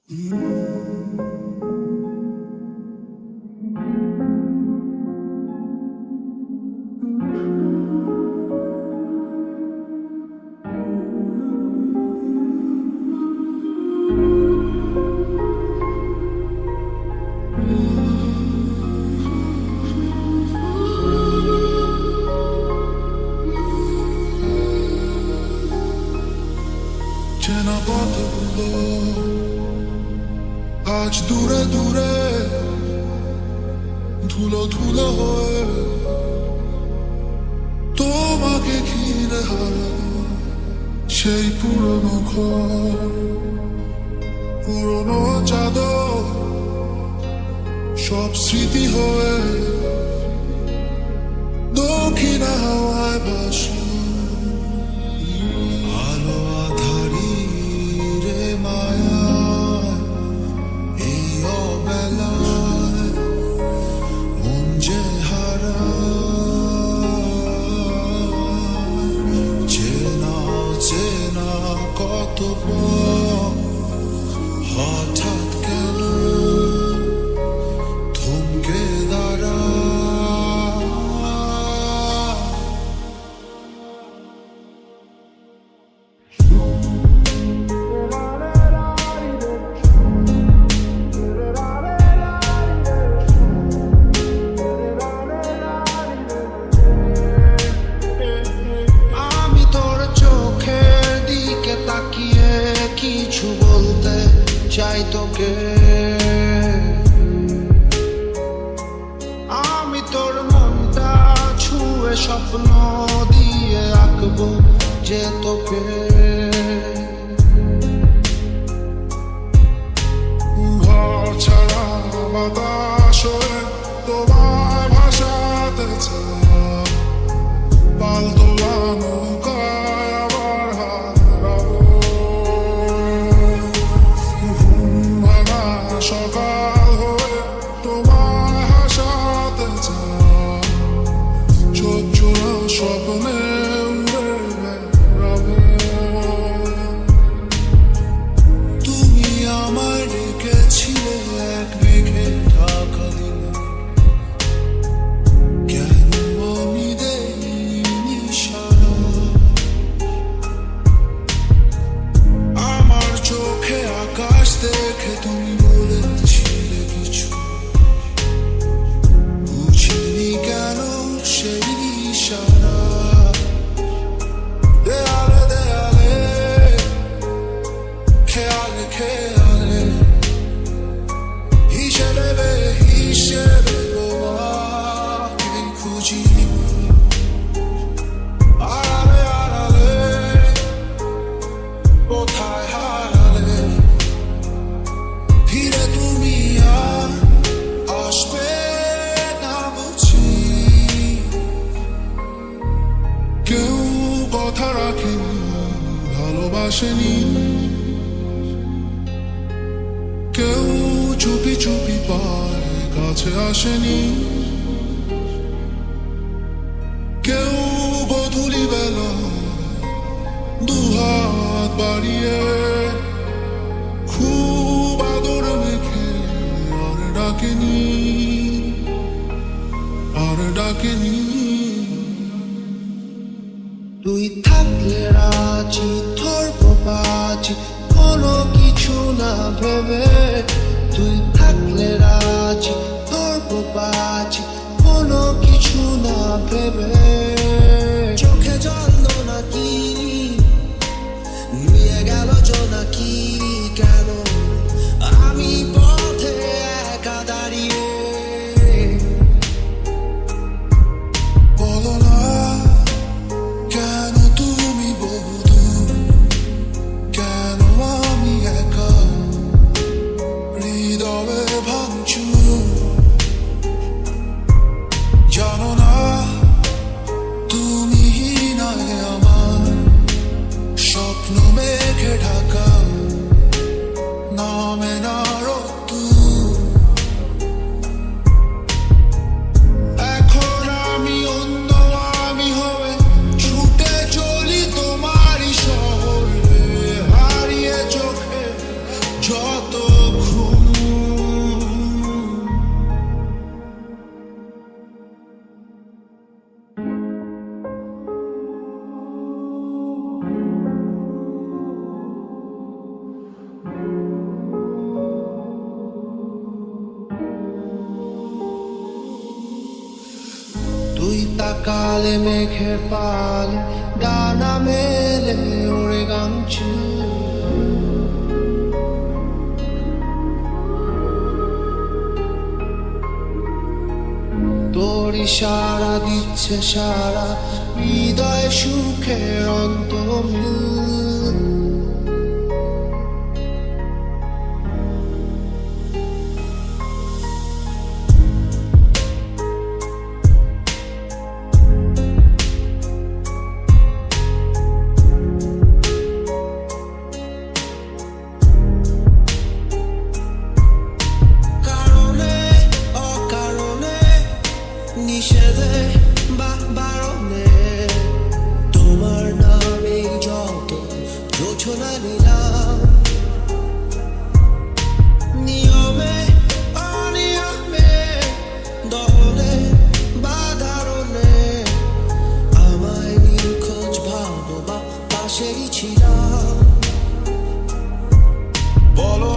চেনা পথগুলো আজ দূরে দূরে ধুলো ধুলো হয়ে তোমাকে ঘিরে হারালো সেই পুরনো ঘর, পুরনো চাদর সব স্মৃতি হয়ে দক্ষিণ হাওয়ায় ভাসে। আলো আধারি রে মায়া এই অবেলায় মন যে হারায়, চেনা চেনা কত পথ হঠাৎ কেন থমকে দাঁড়ায়। আমি তোর চোখের দিকে তাকিয়ে কিছু বলতে চাই তোকে, আমি তোর মনটা ছুঁয়ে স্বপ্ন দিয়ে আঁকবো যে তোকে। ঘর ছাড়া বাতাস হয়ে তোমার ভাষাতে চাই, পাল তোলা নৌকায় আবার হারাবো। ঘুম ভাঙা সকাল হয়ে তোমার হাসাতে চাই, চোখ জোড়া স্বপ্নে উড়ে বেড়াবো। তুমি আমায় রেখেছিলে এক মেঘে ঢাকা দিলে, কেন আমি দেইনি সাড়া? আমার চোখে আকাশ দেখে তুমি বলেছিলে কিছু, বুঝিনি কেন সেই ইশারা। দেয়ালে দেয়ালে খেয়ালে খেয়ালে হিসেবে হিসেবে তোমাকে খুঁজি, আড়ালে আড়ালে কোথায় হারালে, ফিরে তুমি আর আসবে না বুঝি। কেউ কথা রাখেনি, ভালোবাসেনি, কেউ চুপি চুপি পায় কাছে আসেনি, কেউ গধূলি বেলা দুহাত বাড়িয়ে খুব আদর মেখে আর ডাকেনি, আর ডাকেনি। তুই থাকলে রাজি ধরবো বাজি কোনো কিছু না ভেবে, তুই থাকলে রাজি ধরবো বাজি কোনো কিছু না ভেবে। চোখে জল নাকি নিয়ে গেল জোনাকি, কেন আমি পথে একা দাঁড়িয়ে? বলো না কেন তুমি বহুদূর, কেন আমি একা হৃদয়ে ভাঙচুর? জানো না তুমি নাই আমার স্বপ্ন মেঘে ঢাকা। কালে মেঘের পালে ডানা মেলে ওরে গামছু তোর ইশারা দিচ্ছে সারা হৃদয় সুখের অন্তমিল নিষেধে বা বারণে তোমার নামে যত যোছনা নিলাম নিয়মে অনিয়মে দহনে বা ধারণে আমায় নিখোঁজ ভাবো বা পাশেই ছিলাম বলো